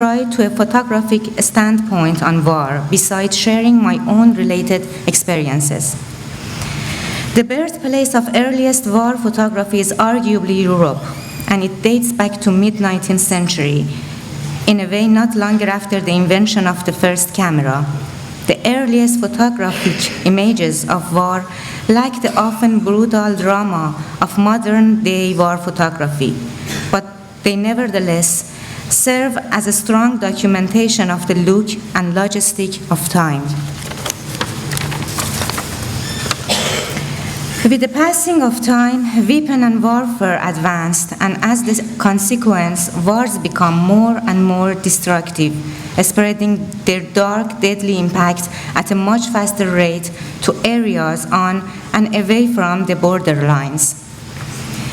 try to a photographic standpoint on war, besides sharing my own related experiences. The birthplace of earliest war photography is arguably Europe, and it dates back to mid-19th century, in a way not longer after the invention of the first camera. The earliest photographic images of war lack the often brutal drama of modern-day war photography, but they nevertheless serve as a strong documentation of the look and logistic of time. With the passing of time, weapon and warfare advanced, and as a consequence, wars become more and more destructive, spreading their dark, deadly impact at a much faster rate to areas on and away from the borderlines.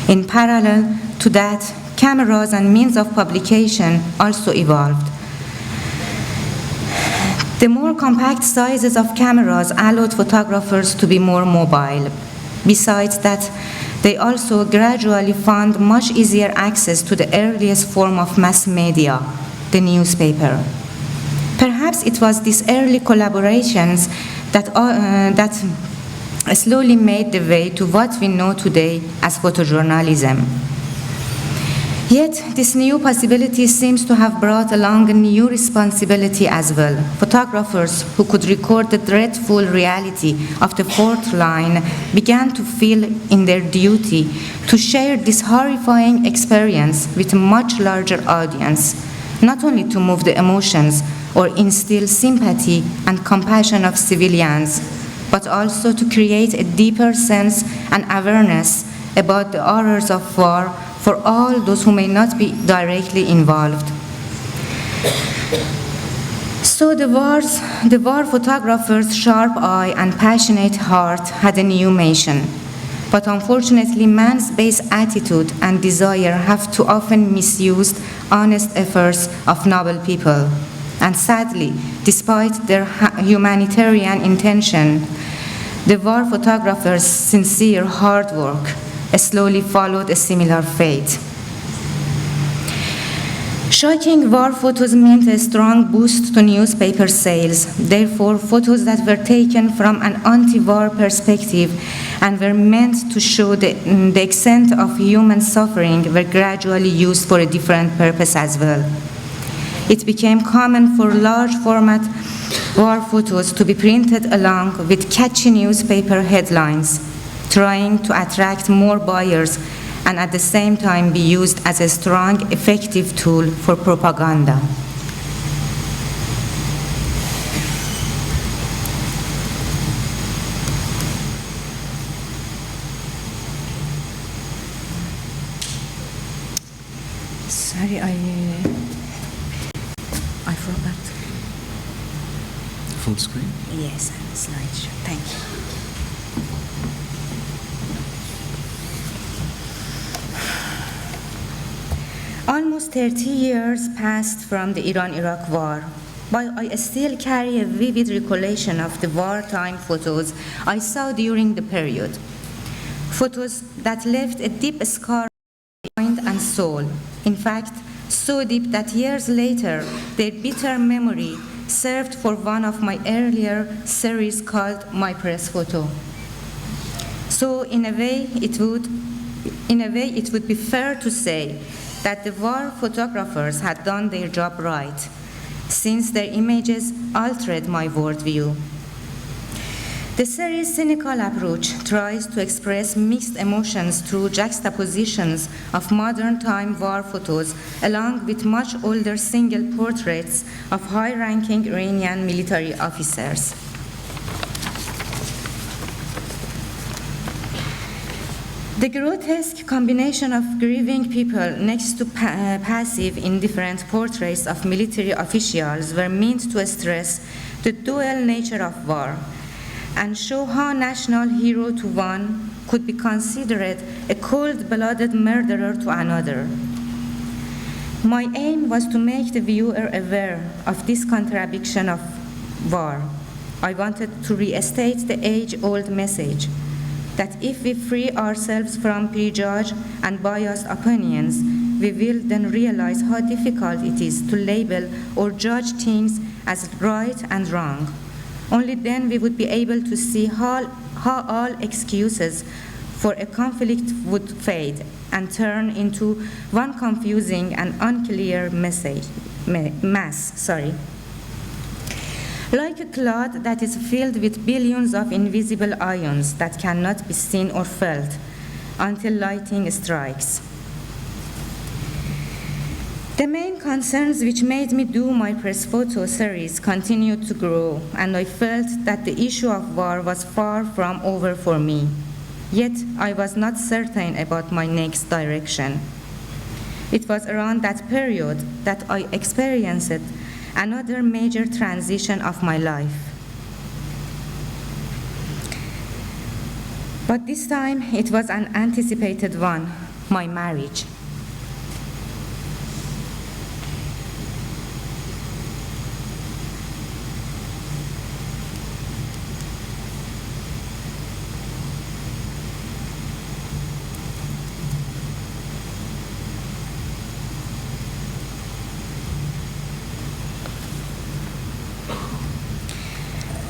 In parallel to that, cameras and means of publication also evolved. The more compact sizes of cameras allowed photographers to be more mobile. Besides that, they also gradually found much easier access to the earliest form of mass media, the newspaper. Perhaps it was these early collaborations that slowly made the way to what we know today as photojournalism. Yet, this new possibility seems to have brought along a new responsibility as well. Photographers who could record the dreadful reality of the fourth line began to feel in their duty to share this horrifying experience with a much larger audience, not only to move the emotions or instill sympathy and compassion of civilians, but also to create a deeper sense and awareness about the horrors of war for all those who may not be directly involved. So the war photographer's sharp eye and passionate heart had a new mission. But unfortunately, man's base attitude and desire have too often misused honest efforts of noble people. And sadly, despite their humanitarian intention, the war photographer's sincere hard work slowly followed a similar fate. Shocking war photos meant a strong boost to newspaper sales. Therefore, photos that were taken from an anti-war perspective and were meant to show the extent of human suffering were gradually used for a different purpose as well. It became common for large format war photos to be printed along with catchy newspaper headlines, trying to attract more buyers and at the same time be used as a strong, effective tool for propaganda. Sorry, I forgot. Full screen? Yes, and the slideshow. Thank you. Almost 30 years passed from the Iran-Iraq War, but I still carry a vivid recollection of the wartime photos I saw during the period. Photos that left a deep scar on my mind and soul. In fact, so deep that years later, their bitter memory served for one of my earlier series called My Press Photo. So in a way, it would be fair to say that the war photographers had done their job right, since their images altered my worldview. The series' cynical approach tries to express mixed emotions through juxtapositions of modern-time war photos along with much older single portraits of high-ranking Iranian military officers. The grotesque combination of grieving people next to passive, indifferent portraits of military officials were meant to stress the dual nature of war and show how national hero to one could be considered a cold-blooded murderer to another. My aim was to make the viewer aware of this contradiction of war. I wanted to restate the age-old message that if we free ourselves from prejudged and biased opinions, we will then realize how difficult it is to label or judge things as right and wrong. Only then we would be able to see how all excuses for a conflict would fade and turn into one confusing and unclear mass. Like a cloud that is filled with billions of invisible ions that cannot be seen or felt until lightning strikes. The main concerns which made me do my press photo series continued to grow, and I felt that the issue of war was far from over for me. Yet I was not certain about my next direction. It was around that period that I experienced another major transition of my life. But this time it was an anticipated one, my marriage.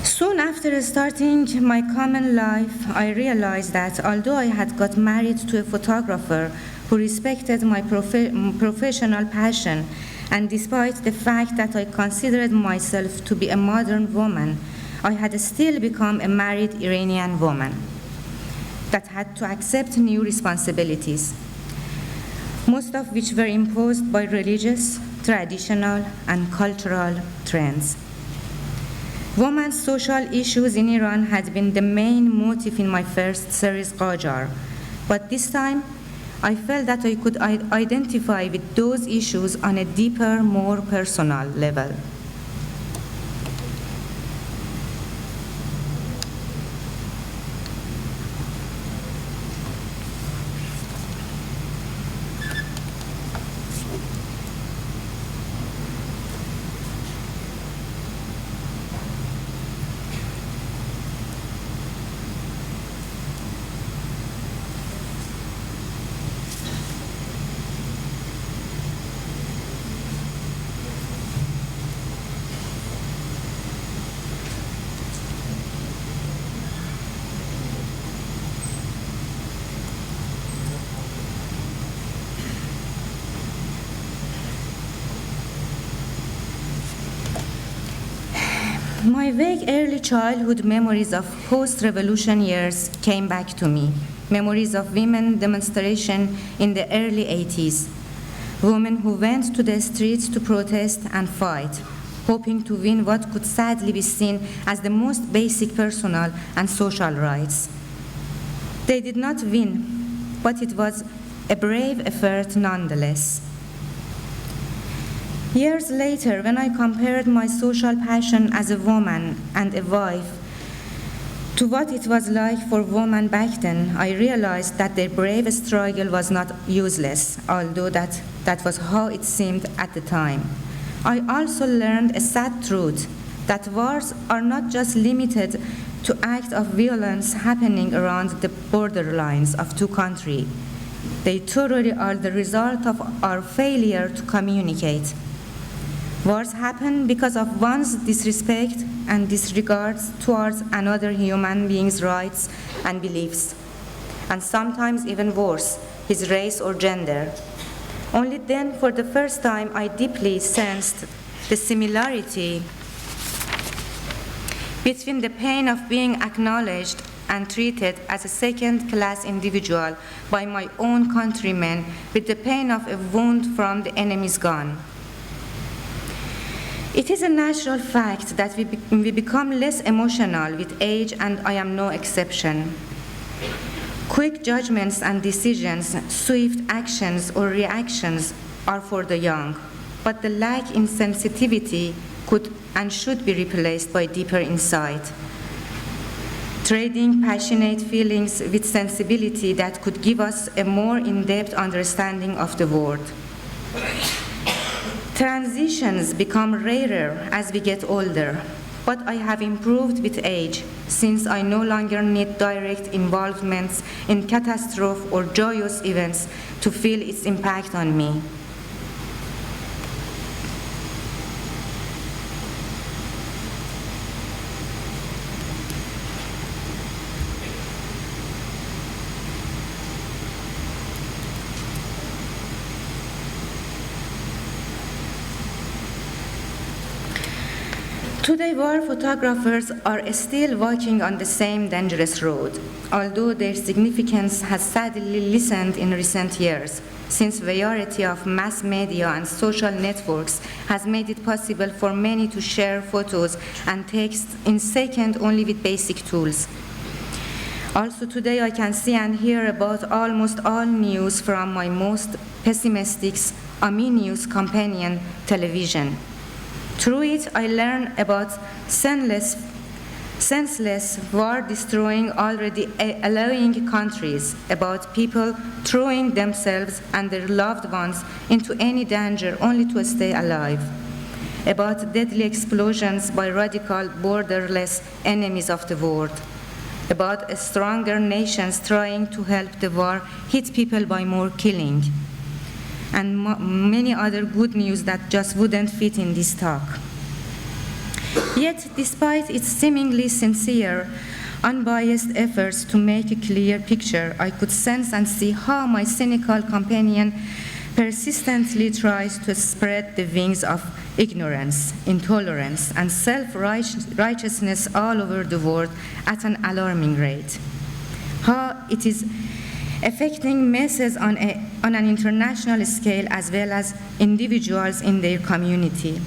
Soon after starting my common life, I realized that although I had got married to a photographer who respected my professional passion, and despite the fact that I considered myself to be a modern woman, I had still become a married Iranian woman that had to accept new responsibilities, most of which were imposed by religious, traditional, and cultural trends. Women's social issues in Iran had been the main motive in my first series, Qajar, but this time I felt that I could identify with those issues on a deeper, more personal level. My vague early childhood memories of post-revolution years came back to me. Memories of women demonstration in the early 80s. Women who went to the streets to protest and fight, hoping to win what could sadly be seen as the most basic personal and social rights. They did not win, but it was a brave effort nonetheless. Years later, when I compared my social passion as a woman and a wife to what it was like for women back then, I realized that their brave struggle was not useless, although that was how it seemed at the time. I also learned a sad truth, that wars are not just limited to acts of violence happening around the borderlines of two countries. They thoroughly are the result of our failure to communicate. Wars happen because of one's disrespect and disregard towards another human being's rights and beliefs, and sometimes even worse, his race or gender. Only then, for the first time, I deeply sensed the similarity between the pain of being acknowledged and treated as a second-class individual by my own countrymen with the pain of a wound from the enemy's gun. It is a natural fact that we become less emotional with age, and I am no exception. Quick judgments and decisions, swift actions or reactions are for the young, but the lack in sensitivity could and should be replaced by deeper insight. Trading passionate feelings with sensibility that could give us a more in-depth understanding of the world. Transitions become rarer as we get older. but I have improved with age, since I no longer need direct involvements in catastrophe or joyous events to feel its impact on me. Today, war photographers are still walking on the same dangerous road, although their significance has sadly lessened in recent years, since variety of mass media and social networks has made it possible for many to share photos and text in seconds only with basic tools. Also today I can see and hear about almost all news from my most pessimistic ominous companion, television. Through it, I learn about senseless war destroying already allowing countries, about people throwing themselves and their loved ones into any danger only to stay alive, about deadly explosions by radical, borderless enemies of the world, about stronger nations trying to help the war hit people by more killing, and many other good news that just wouldn't fit in this talk. Yet, despite its seemingly sincere, unbiased efforts to make a clear picture, I could sense and see how my cynical companion persistently tries to spread the wings of ignorance, intolerance, and self-righteousness all over the world at an alarming rate. How it is affecting masses on an international scale as well as individuals in their community.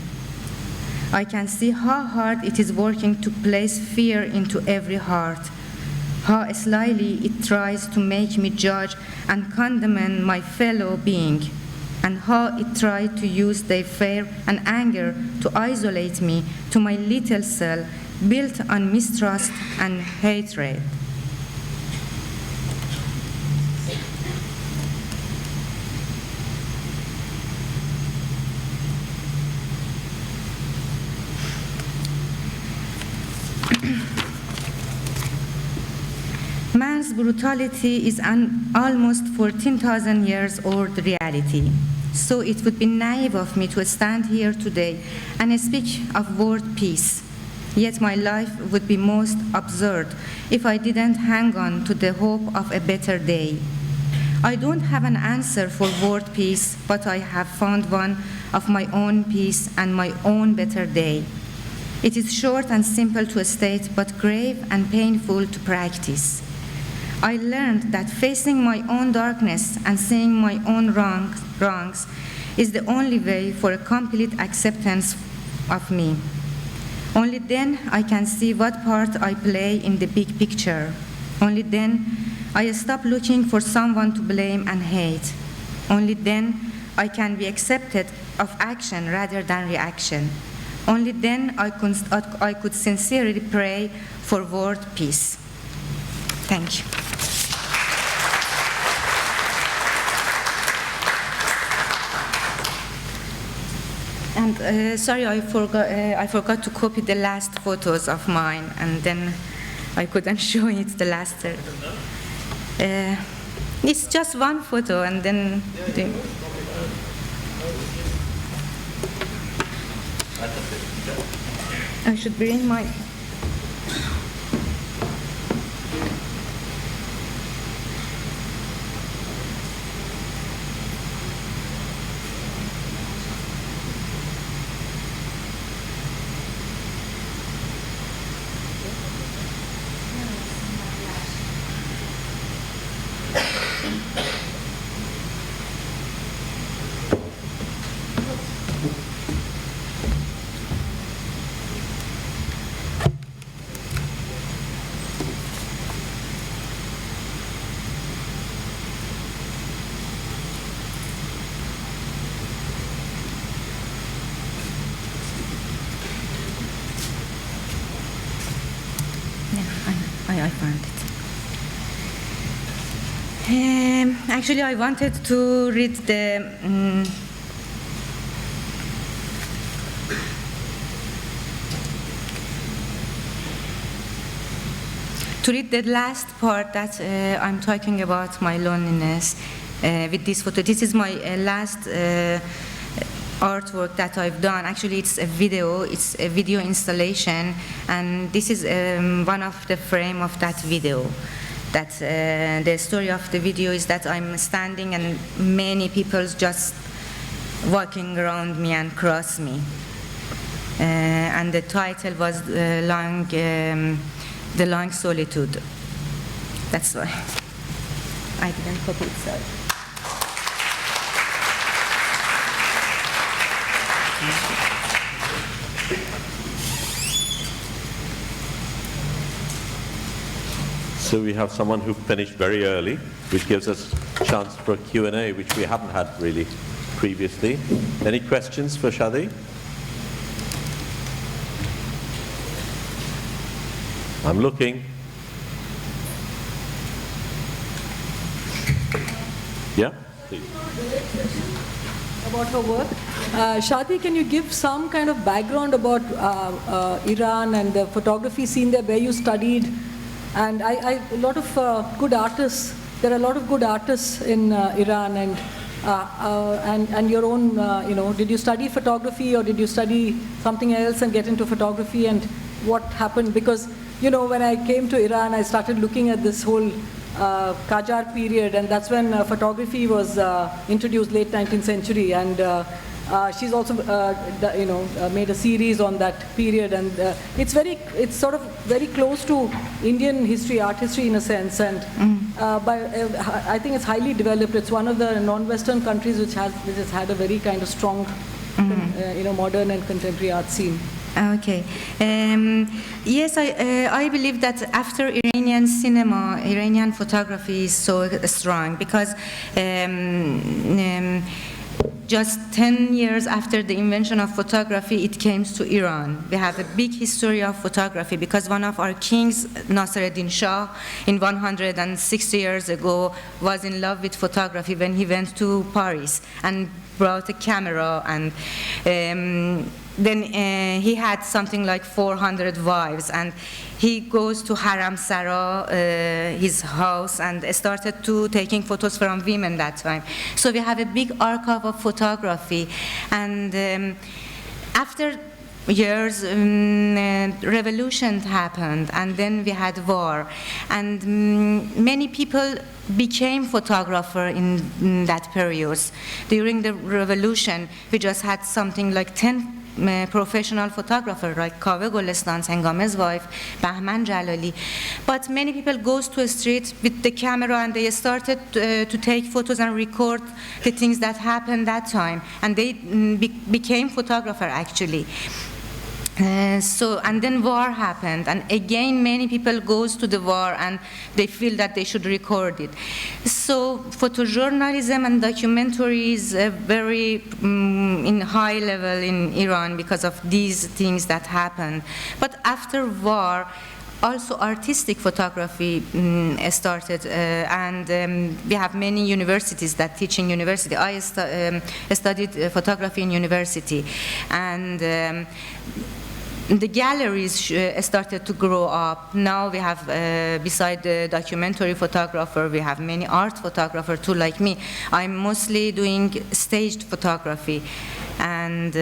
I can see how hard it is working to place fear into every heart, how slyly it tries to make me judge and condemn my fellow being, and how it tries to use their fear and anger to isolate me to my little cell built on mistrust and hatred. Man's brutality is an almost 14,000 years old reality. So it would be naive of me to stand here today and speak of world peace. Yet my life would be most absurd if I didn't hang on to the hope of a better day. I don't have an answer for world peace, but I have found one of my own peace and my own better day. It is short and simple to state, but grave and painful to practice. I learned that facing my own darkness and seeing my own wrongs is the only way for a complete acceptance of me. Only then I can see what part I play in the big picture. Only then I stop looking for someone to blame and hate. Only then I can be accepted of action rather than reaction. Only then I could sincerely pray for world peace. Thank you. And sorry, I forgot to copy the last photos of mine, and then I couldn't show it the last. It's just one photo, and then I should bring my. I found it. Actually, I wanted to read the to read the last part that I'm talking about my loneliness with this photo. This is my last artwork that I've done. Actually, it's a video installation, and this is one of the frame of that video. That the story of the video is that I'm standing and many people just walking around me and cross me. And the title was The Long Solitude. That's why I didn't copy it, sorry. So we have someone who finished very early, which gives us a chance for a Q&A, which we haven't had really previously. Any questions for Shadi? I'm looking. Yeah, please. About her work. Shadi, can you give some kind of background about Iran and the photography scene there where you studied? And a lot of good artists, there are a lot of good artists in Iran, and your own, did you study photography or did you study something else and get into photography, and what happened? Because, when I came to Iran, I started looking at this whole Qajar period, and that's when photography was introduced, late 19th century, and she's also made a series on that period, and it's sort of very close to Indian history, art history in a sense, and I think it's highly developed. It's one of the non-Western countries which has had a very kind of strong modern and contemporary art scene. Okay. Yes, I believe that after Iranian cinema, Iranian photography is so strong because just 10 years after the invention of photography, it came to Iran. We have a big history of photography because one of our kings, Nasreddin Shah, in 160 years ago, was in love with photography when he went to Paris and brought a camera, and then he had something like 400 wives, and he goes to Haram Sara, his house, and started to taking photos from women that time. So we have a big archive of photography, and after years, revolution happened, and then we had war, and many people became photographer in that period. During the revolution, we just had something like 10 professional photographer like Kaveh Golestan, Hengameh's wife, Bahman Jalali. But many people goes to a street with the camera and they started to take photos and record the things that happened that time. And they became photographer actually. And then war happened, and again many people goes to the war and they feel that they should record it. So photojournalism and documentary is very in high level in Iran because of these things that happened. But after war, also artistic photography started, and we have many universities that teach in university. I studied photography in university, and the galleries started to grow up. Now we have, beside the documentary photographer, we have many art photographers too, like me. I'm mostly doing staged photography, and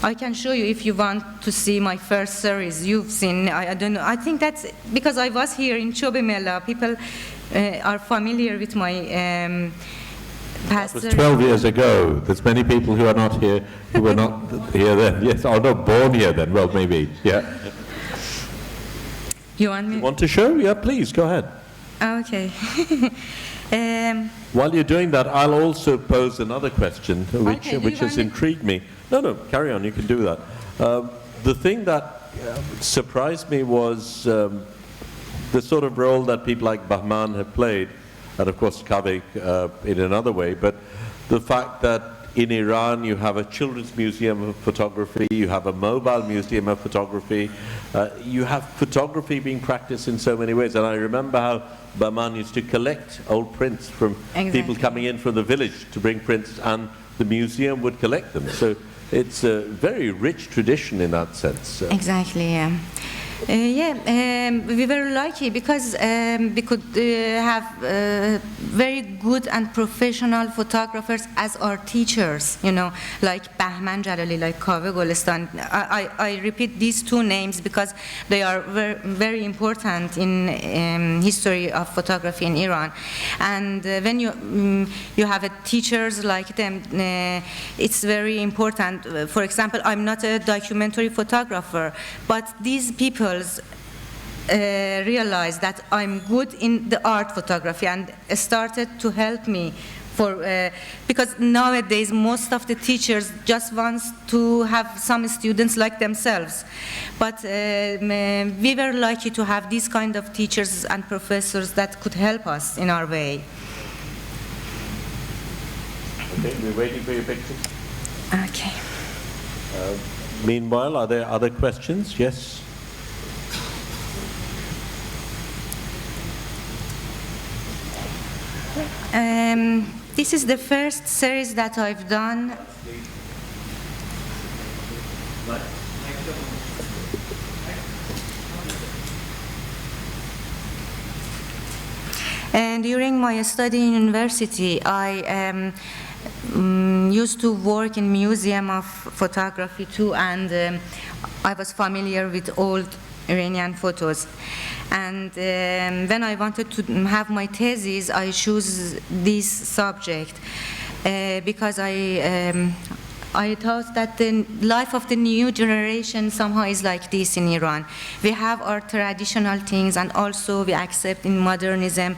I can show you if you want to see my first series. You've seen, I don't know, I think that's because I was here in Chobe Mela. People are familiar with my That was 12 years ago. There's many people who are not here, who were not here then. Yes, or not born here then. Well, maybe, yeah. You want me? You want to show? Yeah, please, go ahead. Okay. While you're doing that, I'll also pose another question, which has intrigued me. No, carry on, you can do that. The thing that surprised me was the sort of role that people like Bahman have played, and of course Kaveh in another way, but the fact that in Iran you have a children's museum of photography, you have a mobile museum of photography, you have photography being practiced in so many ways. And I remember how Bahman used to collect old prints from people coming in from the village to bring prints, and the museum would collect them. So it's a very rich tradition in that sense. Exactly, yeah. We were lucky because we could have very good and professional photographers as our teachers, you know, like Bahman Jalali, like Kaveh Golestan. I repeat these two names because they are very important in history of photography in Iran. And when you have teachers like them, it's very important. For example, I'm not a documentary photographer, but these people realized that I'm good in the art photography and started to help me because nowadays most of the teachers just want to have some students like themselves. But we were lucky to have these kind of teachers and professors that could help us in our way. Okay, we're waiting for your pictures. Okay. Meanwhile, are there other questions? Yes? This is the first series that I've done. And during my study in university, I used to work in museum of photography too, and I was familiar with old Iranian photos. And when I wanted to have my thesis, I chose this subject because I thought that the life of the new generation somehow is like this in Iran. We have our traditional things and also we accept in modernism,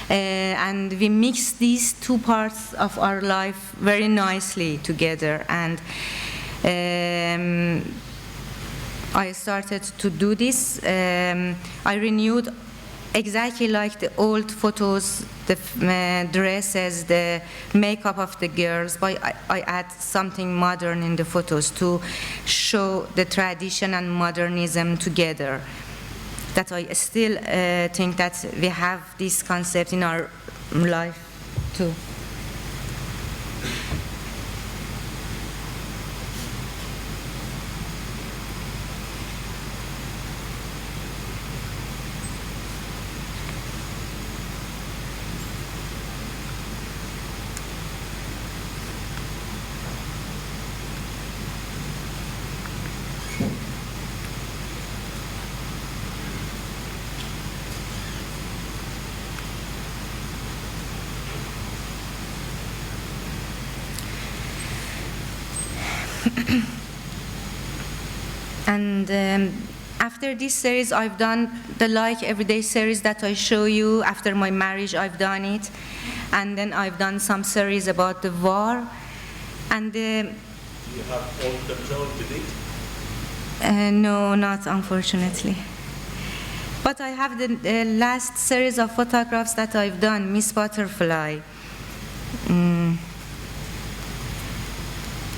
and we mix these two parts of our life very nicely together. And I started to do this. I renewed exactly like the old photos, the dresses, the makeup of the girls, but I add something modern in the photos to show the tradition and modernism together. That I still think that we have this concept in our life too. And after this series, I've done the Like Everyday series that I show you. After my marriage, I've done it. And then I've done some series about the war. And You have all control to it? No, not unfortunately. But I have the last series of photographs that I've done, Miss Butterfly.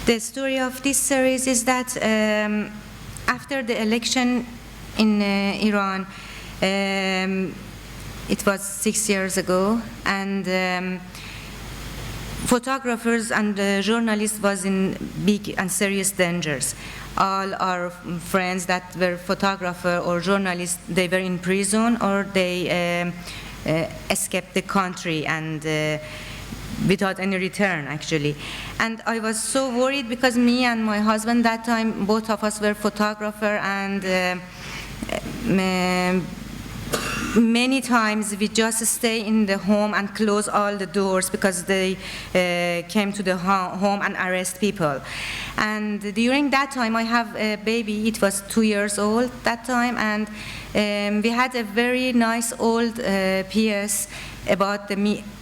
The story of this series is that after the election in Iran, it was 6 years ago, and photographers and journalists was in big and serious dangers. All our friends that were photographers or journalists, they were in prison or they escaped the country and without any return, actually. And I was so worried because me and my husband that time, both of us were photographers, and many times we just stay in the home and close all the doors because they came to the home and arrest people. And during that time, I have a baby. It was 2 years old that time, and we had a very nice old piece about the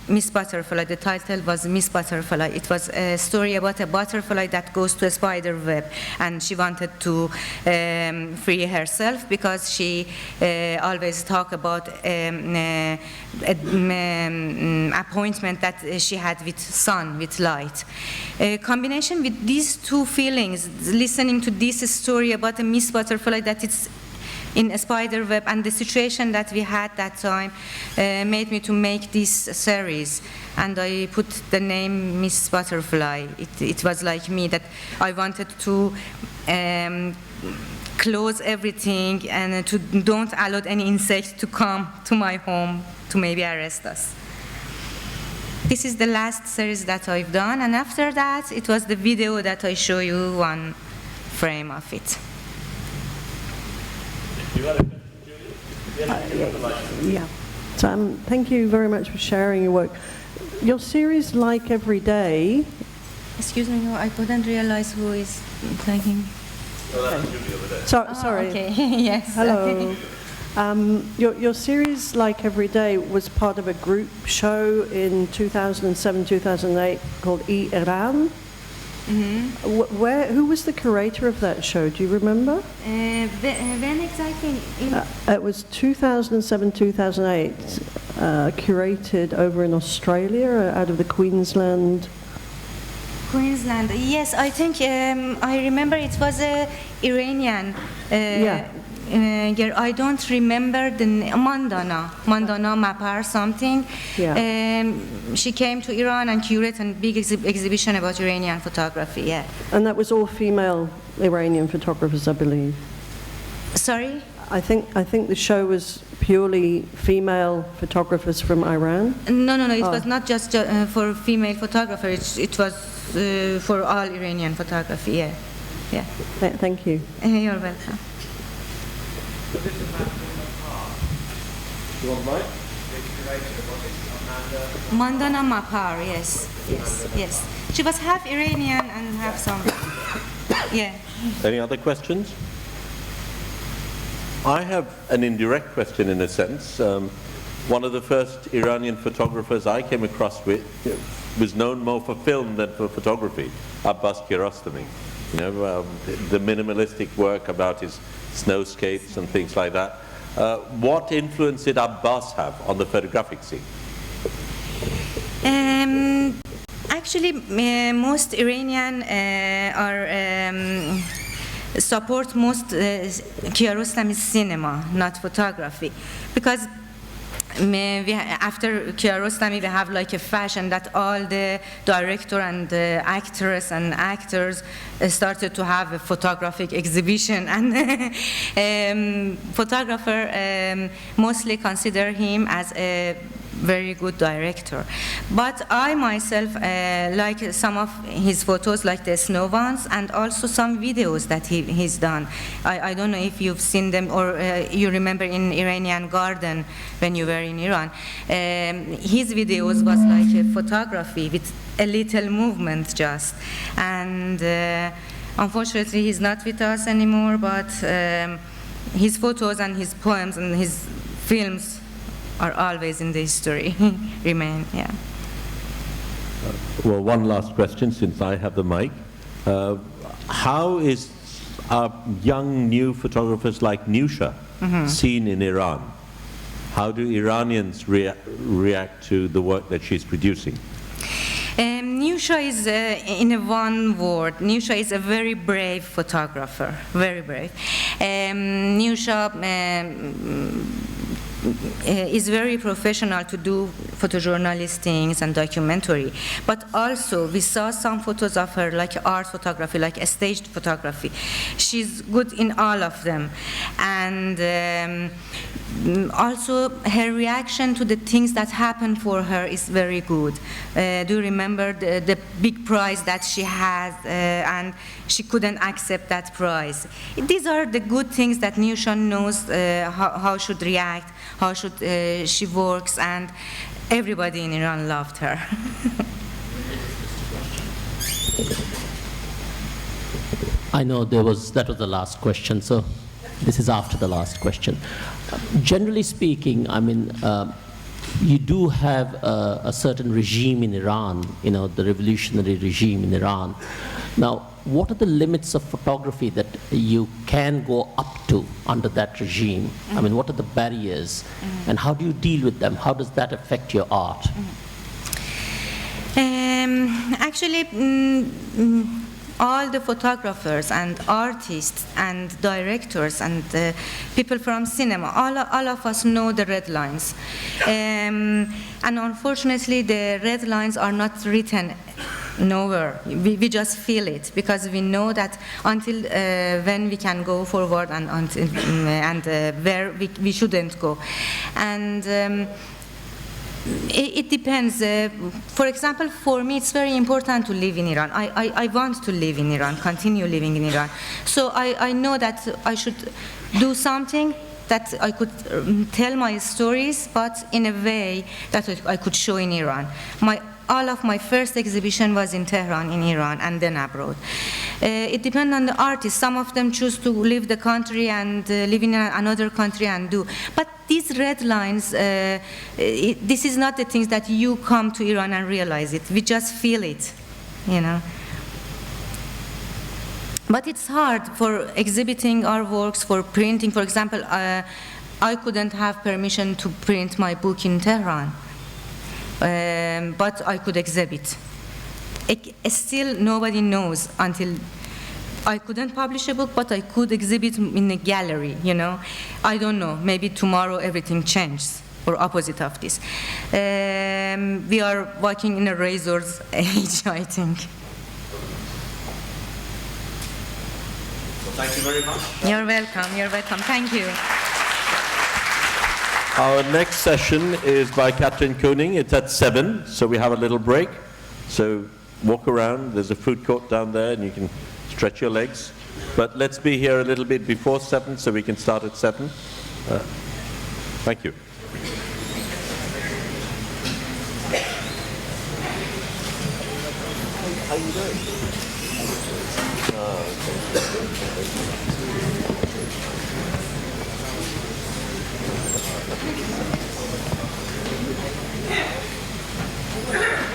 Miss Butterfly. The title was Miss Butterfly. It was a story about a butterfly that goes to a spider web, and she wanted to free herself because she always talked about appointment that she had with sun, with light. A combination with these two feelings, listening to this story about a Miss Butterfly that it's in a spider web, and the situation that we had that time made me to make this series, and I put the name Miss Butterfly. It was like me that I wanted to close everything and to don't allow any insect to come to my home to maybe arrest us. This is the last series that I've done, and after that, it was the video that I show you one frame of it. You had a question, Julie? Yeah. So, thank you very much for sharing your work. Your series, Like Every Day. Excuse me, no, I couldn't realize who is talking. Oh, that was Julie over there. Sorry. Okay, yes. Hello. Your series, Like Every Day, was part of a group show in 2007-2008 called Iran. Who was the curator of that show? Do you remember? When exactly? It was 2007-2008, curated over in Australia, out of the Queensland. Yes, I think I remember it was a Iranian girl. I don't remember the name. Mandana Mapar something. Yeah. She came to Iran and curated a big exhibition about Iranian photography. Yeah. And that was all female Iranian photographers, I believe. Sorry? I think the show was purely female photographers from Iran. No. It was not just for female photographers. It was for all Iranian photography. Yeah. Thank you. You're welcome. You want mine? Mandana Mapar, yes. She was half Iranian and half some. Yeah. Any other questions? I have an indirect question in a sense. One of the first Iranian photographers I came across with was known more for film than for photography, Abbas Kiarostami. You know, the minimalistic work about his snowscapes and things like that. What influence did Abbas have on the photographic scene? Actually, most Iranian support most Kiarostami's cinema, not photography, because after Kiarostami we have like a fashion that all the director and the actress and actors started to have a photographic exhibition, and photographer mostly consider him as a very good director. But I myself like some of his photos, like the snow ones, and also some videos that he's done. I don't know if you've seen them or you remember in Iranian Garden when you were in Iran. His videos was like a photography with a little movement just. And unfortunately he's not with us anymore, but his photos and his poems and his films are always in the history, remain, yeah. Well, one last question, since I have the mic. How is our young new photographers like Nusha seen in Iran? How do Iranians react to the work that she's producing? Nusha is, in a one word, Nusha is a very brave photographer, very brave. Nusha is very professional to do photojournalist things and documentary, but also we saw some photos of her like art photography, like a staged photography. She's good in all of them, and also her reaction to the things that happened for her is very good. Do you remember the big prize that she had and she couldn't accept that prize? These are the good things that Nusha knows how should react, how should she works, and everybody in Iran loved her. I know that was the last question, so this is after the last question. Generally speaking, I mean, you do have a certain regime in Iran, you know, the revolutionary regime in Iran. Now, what are the limits of photography that you can go up to under that regime? I mean, what are the barriers, and how do you deal with them? How does that affect your art? Actually, all the photographers and artists and directors and people from cinema, all of us know the red lines. And unfortunately, the red lines are not written nowhere. We just feel it because we know that until when we can go forward and until, where we shouldn't go. And it depends. For example, for me, it's very important to live in Iran. I want to live in Iran, continue living in Iran. So I know that I should do something that I could tell my stories, but in a way that I could show in Iran. All of my first exhibition was in Tehran, in Iran, and then abroad. It depends on the artist. Some of them choose to leave the country and live in another country and do. But these red lines, this is not the things that you come to Iran and realize it. We just feel it, you know. But it's hard for exhibiting our works, for printing. For example, I couldn't have permission to print my book in Tehran. But I could exhibit. Still, nobody knows until I couldn't publish a book, but I could exhibit in a gallery, you know. I don't know, maybe tomorrow everything changes, or opposite of this. We are walking in a razor's age, I think. Well, thank you very much. You're welcome, thank you. Our next session is by Catherine Koenig. It's at 7, so we have a little break. So walk around. There's a food court down there, and you can stretch your legs. But let's be here a little bit before 7, so we can start at 7. Thank you. How are you doing? Okay.